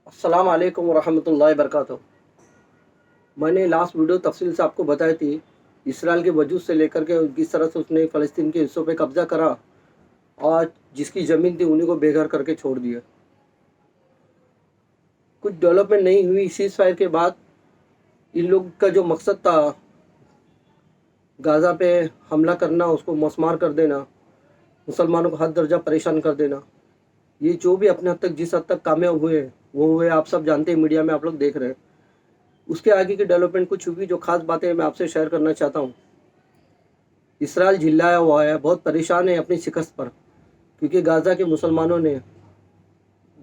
अस्सलाम वालेकुम वरहमतुल्लाहि वबरकातुहू। मैंने लास्ट वीडियो तफसील से आपको बताई थी इसराइल के वजूद से लेकर के किस तरह से उसने फ़लस्तीन के हिस्सों पे कब्ज़ा करा और जिसकी ज़मीन थी उन्हीं को बेघर करके छोड़ दिया। कुछ डेवलपमेंट नहीं हुई सीज़ फायर के बाद। इन लोग का जो मकसद था गाज़ा पे हमला करना, उसको मौसमार कर देना, मुसलमानों को हद दर्जा परेशान कर देना, ये जो भी अपने हद तक जिस हद तक कामयाब हुए वो हुए, आप सब जानते हैं, मीडिया में आप लोग देख रहे हैं। उसके आगे की डेवलपमेंट कुछ हुई जो खास बातें मैं आपसे शेयर करना चाहता हूँ। इसराइल झिल्लाया हुआ है, बहुत परेशान है अपनी शिकस्त पर, क्योंकि गाज़ा के मुसलमानों ने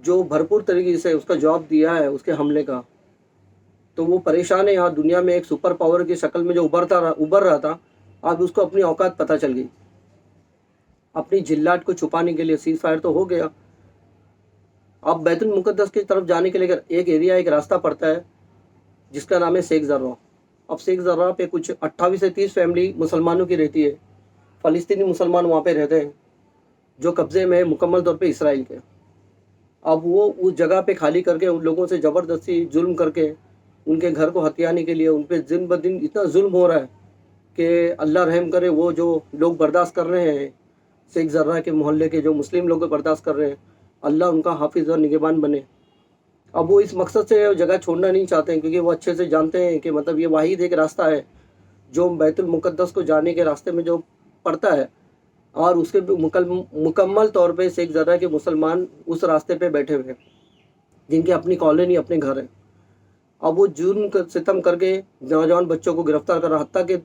जो भरपूर तरीके से उसका जवाब दिया है उसके हमले का, तो वो परेशान है। यहाँ दुनिया में एक सुपर पावर की शक्ल में जो उभर रहा था, अब उसको अपनी औकात पता चल गई। अपनी झिल्लाहट को छुपाने के लिए सीज़ फायर तो हो गया, अब बैतुल मुक़द्दस की तरफ जाने के लिए एक एरिया, एक रास्ता पड़ता है जिसका नाम है शेख ज़र्रा। अब शेख ज़र्रा पे कुछ 28 से 30 फैमिली मुसलमानों की रहती है। फ़लस्तीनी मुसलमान वहाँ पे रहते हैं जो कब्ज़े में है मुकम्मल तौर पे इसराइल के। अब वो उस जगह पे खाली करके उन लोगों से ज़बरदस्ती जुल्म करके उनके घर को हथियाने के लिए उन पे दिन ब दिन इतना जुल्म हो रहा है कि अल्लाह रहम करे। वो जो लोग बर्दाश्त कर रहे हैं, शेख ज़र्रा के मोहल्ले के जो मुस्लिम लोग बर्दाश्त कर रहे हैं, अल्लाह उनका हाफिज़ और निगहबान बने। अब वो इस मकसद से जगह छोड़ना नहीं चाहते हैं, क्योंकि वो अच्छे से जानते हैं कि मतलब ये वाहिद एक रास्ता है जो बैतुल मुक़द्दस को जाने के रास्ते में जो पड़ता है, और उसके भी मुकम्मल तौर पे शेख ज़र्रा के मुसलमान उस रास्ते पे बैठे हुए हैं, जिनकी अपनी कॉलोनी, अपने घर हैं। अब वो जुल्म सितम करके नौजवान बच्चों को गिरफ्तार कर रहा, हत्ता कि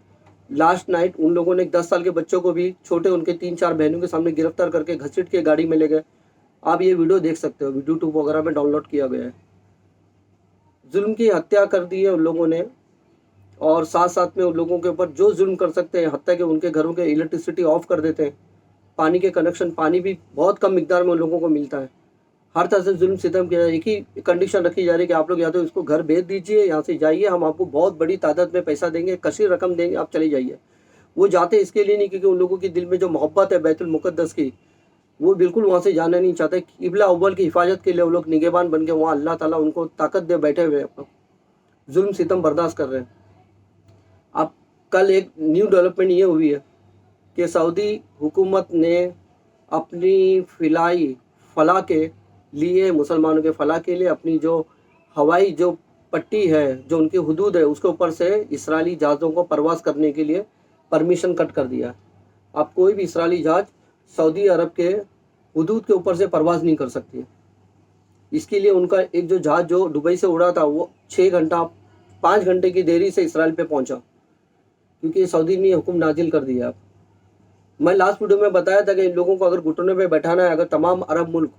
लास्ट नाइट उन लोगों ने 10 साल के बच्चों को भी, छोटे उनके 3-4 बहनों के सामने गिरफ्तार करके घसीट के गाड़ी में ले गए। आप ये वीडियो देख सकते हो, यूट्यूब वगैरह में डाउनलोड किया गया है। जुल्म की हत्या कर दी है उन लोगों ने, और साथ साथ में उन लोगों के ऊपर जो जुल्म कर सकते हैं, हत्या कि उनके घरों के इलेक्ट्रिसिटी ऑफ कर देते हैं, पानी के कनेक्शन, पानी भी बहुत कम मिकदार में उन लोगों को मिलता है। हर तरह से जुल्म सितम किया। एक ही कंडीशन रखी जा रही है कि आप लोग या तो इसको घर भेज दीजिए, यहाँ से जाइए, हम आपको बहुत बड़ी तादाद में पैसा देंगे, कशीर रकम देंगे, आप चले जाइए। वो जाते इसके लिए नहीं, क्योंकि उन लोगों के दिल में जो मोहब्बत है बैतुल मुक़द्दस की, वो बिल्कुल वहाँ से जाना नहीं चाहते। क़िबला अव्वल की हिफाजत के लिए वो लोग निगहबान बन के वहाँ अल्लाह ताला उनको ताकत दे बैठे हुए हैं, जुल्म सितम बर्दाश्त कर रहे हैं। अब कल एक न्यू डेवलपमेंट ये हुई है कि सऊदी हुकूमत ने अपनी फलाह के लिए, मुसलमानों के फलाह के लिए, अपनी जो हवाई जो पट्टी है, जो उनकी हुदूद है, उसके ऊपर से इसराइली जहाज़ों को परवाज़ करने के लिए परमिशन कट कर दिया। अब कोई भी इसराइली जहाज़ सऊदी अरब के हुदूद के ऊपर से परवाज़ नहीं कर सकती। इसके लिए उनका एक जो जहाज़ जो दुबई से उड़ा था, वो 5 घंटे की देरी से इसराइल पे पहुंचा, क्योंकि सऊदी ने हुक्म नाजिल कर दिया। मैं लास्ट वीडियो में बताया था कि इन लोगों को अगर घुटने पे बैठाना है, अगर तमाम अरब मुल्क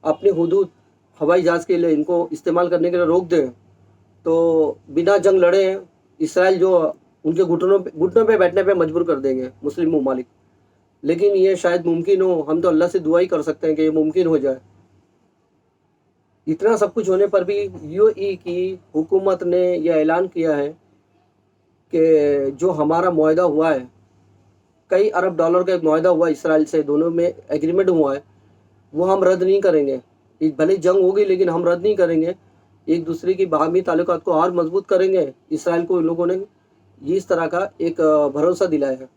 अपनी हुदूद हवाई जहाज़ के लिए इनको इस्तेमाल करने के लिए रोक दें, तो बिना जंग लड़े इसराइल जो उनके घुटनों पे बैठने पे मजबूर कर देंगे मुस्लिम ममालिक। लेकिन ये शायद मुमकिन हो, हम तो अल्लाह से दुआ ही कर सकते हैं कि ये मुमकिन हो जाए। इतना सब कुछ होने पर भी यूएई की हुकूमत ने यह ऐलान किया है कि जो हमारा मुआहदा हुआ है, कई अरब डॉलर का एक मुआहदा हुआ इसराइल से, दोनों में एग्रीमेंट हुआ है, वो हम रद्द नहीं करेंगे। भले जंग होगी लेकिन हम रद्द नहीं करेंगे। एक दूसरे की बाहमी ताल्लुकात को और मजबूत करेंगे। इसराइल को इन लोगों ने इस तरह का एक भरोसा दिलाया है।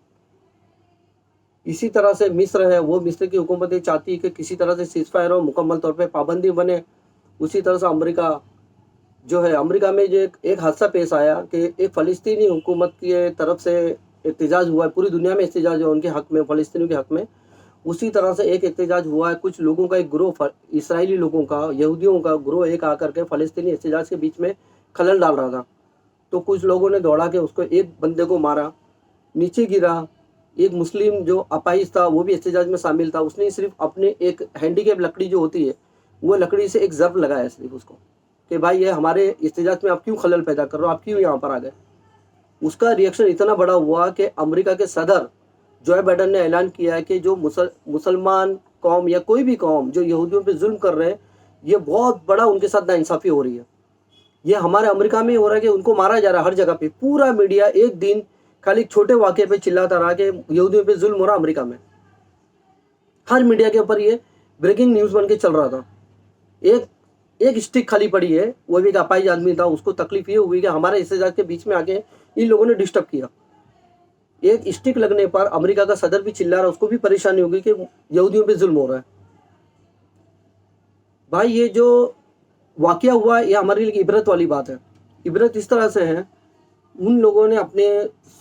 इसी तरह से मिस्र है, वो मिस्र की हुकूमत चाहती है कि किसी तरह से सीज़ फायर हो, मुकम्मल तौर पे पाबंदी बने। उसी तरह से अमेरिका जो है, अमेरिका में जो एक हादसा पेश आया कि एक फ़लस्तीनी हुकूमत की तरफ से एहतजाज हुआ है, पूरी दुनिया में एहतजाज है उनके हक़ में, फ़लस्तीनियों के हक़ में। उसी तरह से एक एहतजाज हुआ है, कुछ लोगों का एक ग्रोह, इसराइली लोगों का, यहूदियों का ग्रोह एक आकर के फ़लस्तीनी एहतजाज के बीच में खलल डाल रहा था। तो कुछ लोगों ने दौड़ा के उसको, एक बंदे को मारा, नीचे गिरा। एक मुस्लिम जो अपाहिज था वो भी एहतजाज में शामिल था, उसने सिर्फ अपने एक हैंडीकैप लकड़ी जो होती है, वो लकड़ी से एक ज़र्ब लगाया सिर्फ उसको, कि भाई ये हमारे एहतजाज में आप क्यों खलल पैदा कर रहे हो, आप क्यों यहाँ पर आ गए। उसका रिएक्शन इतना बड़ा हुआ कि अमेरिका के सदर जो बाइडन ने ऐलान किया है कि जो मुसलमान कौम या कोई भी कौम जो यहूदियों पे जुल्म कर रहे हैं, ये बहुत बड़ा उनके साथ नाइंसाफ़ी हो रही है। ये हमारे अमेरिका में हो रहा है कि उनको मारा जा रहा है हर जगह पे। पूरा मीडिया एक दिन खाली एक छोटे वाक़े पे चिल्लाता रहा कि यहूदियों पे जुल्म हो रहा अमेरिका में। हर मीडिया के ऊपर ये ब्रेकिंग न्यूज़ बन के चल रहा था। एक स्टिक खाली पड़ी है, वो भी एक अपाहिज आदमी था, उसको तकलीफ ये हुई कि हमारे हिस्सेदार के बीच में आके इन लोगों ने डिस्टर्ब किया। एक स्टिक लगने पर अमेरिका का सदर भी चिल्ला रहा है, उसको भी परेशानी होगी कि यहूदियों पे जुल्म हो रहा है। भाई ये जो वाकया हुआ है ये हमारे लिए इबरत वाली बात है। इबरत इस तरह से है, उन लोगों ने अपने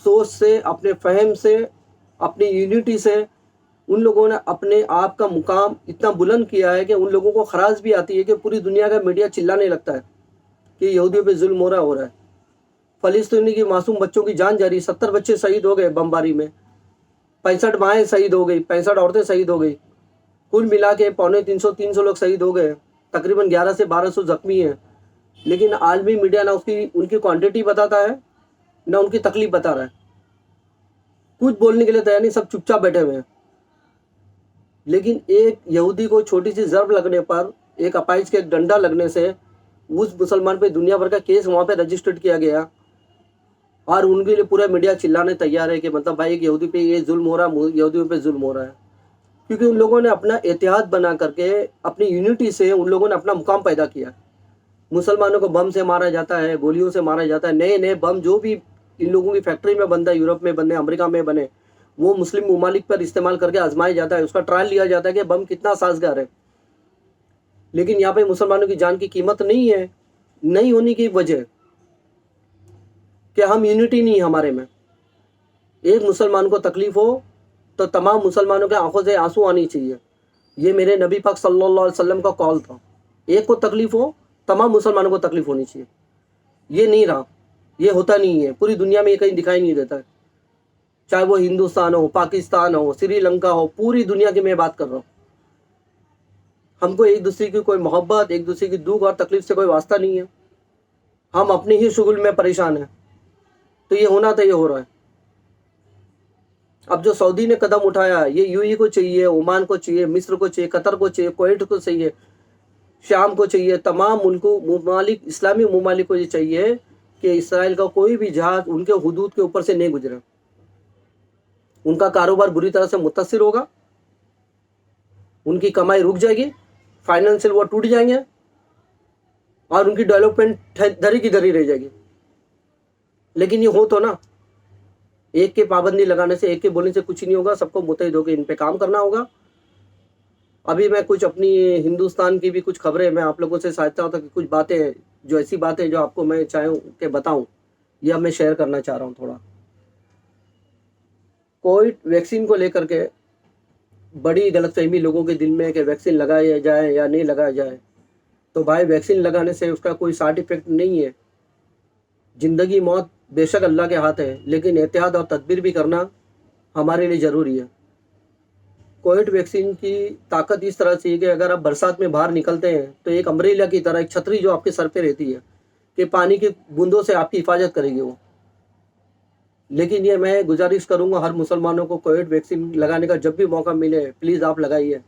सोच से, अपने फहम से, अपनी यूनिटी से उन लोगों ने अपने आप का मुकाम इतना बुलंद किया है कि उन लोगों को खराज भी आती है कि पूरी दुनिया का मीडिया चिल्लाने लगता है कि यहूदियों पे जुल्म हो रहा है। फलस्तीनी की मासूम बच्चों की जान जा रही, 70 बच्चे शहीद हो गए बमबारी में, 65 माएँ शहीद हो गई, 65 औरतें शहीद हो गई, कुल मिला के 250-300 लोग शहीद हो गए, तकरीबन 1100 से 1200 जख्मी हैं। लेकिन आलमी मीडिया ना उनकी क्वांटिटी बताता है, ना उनकी तकलीफ बता रहा है, कुछ बोलने के लिए तैयार नहीं, सब चुपचाप बैठे हुए हैं। लेकिन एक यहूदी को छोटी सी ज़र्ब लगने पर, एक अपाइज के डंडा लगने से उस मुसलमान पे दुनिया भर का केस वहाँ पे रजिस्टर्ड किया गया, और उनके लिए पूरा मीडिया चिल्लाने तैयार है कि मतलब भाई एक यहूदी पे ये जुल्म हो रहा है, यहूदियों पे जुल्म हो रहा है। क्योंकि उन लोगों ने अपना इतिहाद बना करके, अपनी यूनिटी से उन लोगों ने अपना मुकाम पैदा किया। मुसलमानों को बम से मारा जाता है, गोलियों से मारा जाता है, नए नए बम जो भी इन लोगों की फैक्ट्री में बनता है, यूरोप में बने, अमेरिका में बने, वो मुस्लिम ममालिक पर इस्तेमाल करके आजमाया जाता है, उसका ट्रायल लिया जाता है कि बम कितना साजगार है। लेकिन यहाँ पे मुसलमानों की जान की कीमत नहीं है, नहीं होने की वजह कि हम यूनिटी नहीं है हमारे में। एक मुसलमान को तकलीफ हो तो तमाम मुसलमानों के आंखों से आंसू आनी चाहिए। ये मेरे नबी पाक सल्लल्लाहु अलैहि वसल्लम का कॉल था। एक को तकलीफ हो, तमाम मुसलमानों को तकलीफ होनी चाहिए। ये नहीं रहा, ये होता नहीं है, पूरी दुनिया में ये कहीं दिखाई नहीं देता है। चाहे वो हिंदुस्तान हो, पाकिस्तान हो, श्रीलंका हो, पूरी दुनिया की मैं बात कर रहा हूँ। हमको एक दूसरे की कोई मोहब्बत, एक दूसरे की दुख और तकलीफ से कोई वास्ता नहीं है। हम अपने ही शुगल में परेशान हैं। तो ये होना था, ये हो रहा है। अब जो सऊदी ने कदम उठाया, ये यूएई को चाहिए, ओमान को चाहिए, मिस्र को चाहिए, कतर को चाहिए, कुवैत को चाहिए, शाम को चाहिए, तमाम मुल्कों ममालिक, इस्लामी ममालिक को ये चाहिए कि इसराइल का कोई भी जहाज उनके हुदूद के ऊपर से नहीं गुजरे। उनका कारोबार बुरी तरह से मुतासिर होगा, उनकी कमाई रुक जाएगी, फाइनेंशियल वो टूट जाएंगे, और उनकी डेवलपमेंट धरी की धरी रह जाएगी। लेकिन ये हो तो ना, एक के पाबंदी लगाने से, एक के बोलने से कुछ नहीं होगा। सबको मुतहिद होकर इन पे काम करना होगा। अभी मैं कुछ अपनी हिंदुस्तान की भी कुछ खबरें मैं आप लोगों से चाहता हूँ कि कुछ बातें, जो ऐसी बातें जो आपको मैं चाहूँ कि बताऊँ, या मैं शेयर करना चाह रहा हूँ थोड़ा। कोविड वैक्सीन को लेकर के बड़ी गलतफहमी लोगों के दिल में है कि वैक्सीन लगाया जाए या नहीं लगाया जाए। तो भाई वैक्सीन लगाने से उसका कोई साइड इफेक्ट नहीं है। ज़िंदगी मौत बेशक अल्लाह के हाथ है, लेकिन एहतियात और तदबीर भी करना हमारे लिए ज़रूरी है। कोविड वैक्सीन की ताकत इस तरह से है कि अगर आप बरसात में बाहर निकलते हैं तो एक अम्ब्रेला की तरह, एक छतरी जो आपके सर पे रहती है, कि पानी की बूंदों से आपकी हिफाजत करेगी वो। लेकिन ये मैं गुजारिश करूँगा हर मुसलमानों को, कोविड वैक्सीन लगाने का जब भी मौका मिले प्लीज़ आप लगाइए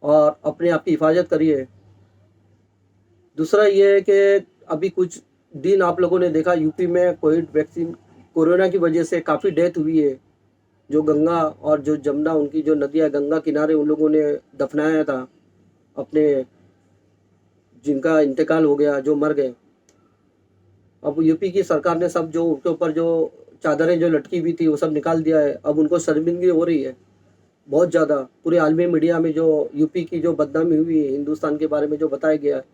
और अपने आप की हिफाजत करिए। दूसरा ये है कि अभी कुछ दिन आप लोगों ने देखा यूपी में कोविड वैक्सीन, कोरोना की वजह से काफ़ी डेथ हुई है। जो गंगा और जो जमुना, उनकी जो नदियाँ गंगा किनारे, उन लोगों ने दफनाया था अपने, जिनका इंतकाल हो गया, जो मर गए। अब यूपी की सरकार ने सब जो उनके ऊपर जो चादरें जो लटकी हुई थी वो सब निकाल दिया है। अब उनको शर्मिंदगी हो रही है बहुत ज़्यादा। पूरे आलमी मीडिया में जो यूपी की जो बदनामी हुई है, हिंदुस्तान के बारे में जो बताया गया है,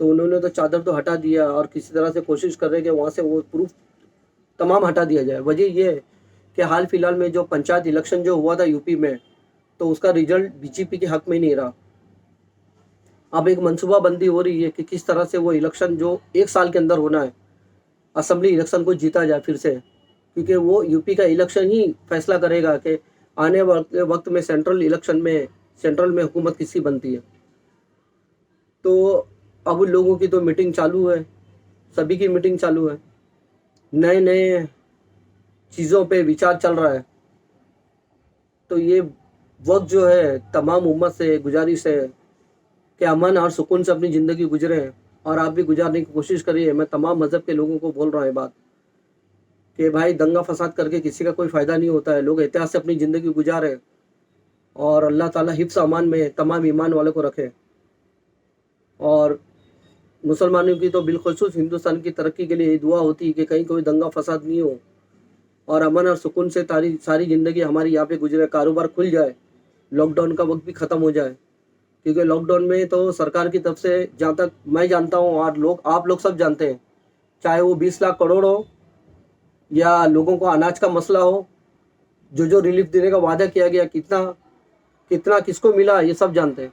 तो उन्होंने तो चादर तो हटा दिया और किसी तरह से कोशिश कर रहे हैं कि वहाँ से वो प्रूफ तमाम हटा दिया जाए। वजह ये है कि हाल फिलहाल में जो पंचायत इलेक्शन जो हुआ था यूपी में, तो उसका रिजल्ट बीजेपी के हक में नहीं रहा। अब एक मनसूबाबंदी हो रही है कि किस तरह से वो इलेक्शन जो 1 साल के अंदर होना है, असेंबली इलेक्शन को जीता जाए फिर से। क्योंकि वो यूपी का इलेक्शन ही फैसला करेगा कि आने वाले वक्त में सेंट्रल इलेक्शन में, सेंट्रल में हुकूमत किसकी बनती है। तो अब उन लोगों की तो मीटिंग चालू है, सभी की मीटिंग चालू है, नए नए चीज़ों पे विचार चल रहा है। तो ये वक्त जो है, तमाम उम्मत से गुजारिश है कि अमन और सुकून से अपनी ज़िंदगी गुजरें, और आप भी गुजारने की कोशिश करिए। मैं तमाम मज़हब के लोगों को बोल रहा हूँ बात कि भाई दंगा फसाद करके किसी का कोई फ़ायदा नहीं होता है। लोग एहतियात से अपनी ज़िंदगी गुजारें और अल्लाह ताला हिफ्ज़ अमान में तमाम ईमान वालों को रखे। اور मुसलमानों की तो बिलखसूस हिंदुस्तान की तरक्की के लिए ये दुआ होती है कि कहीं कोई दंगा फसाद नहीं हो और अमन और सुकून से सारी ज़िंदगी हमारी यहाँ पे गुजरे, कारोबार खुल जाए, लॉकडाउन का वक्त भी ख़त्म हो जाए। क्योंकि लॉकडाउन में तो सरकार की तरफ से जहाँ तक मैं जानता हूँ और आप लोग सब जानते हैं, चाहे वो 20 लाख करोड़ हो या लोगों को अनाज का मसला हो, जो रिलीफ देने का वादा किया गया, कितना कितना किसको मिला, ये सब जानते हैं।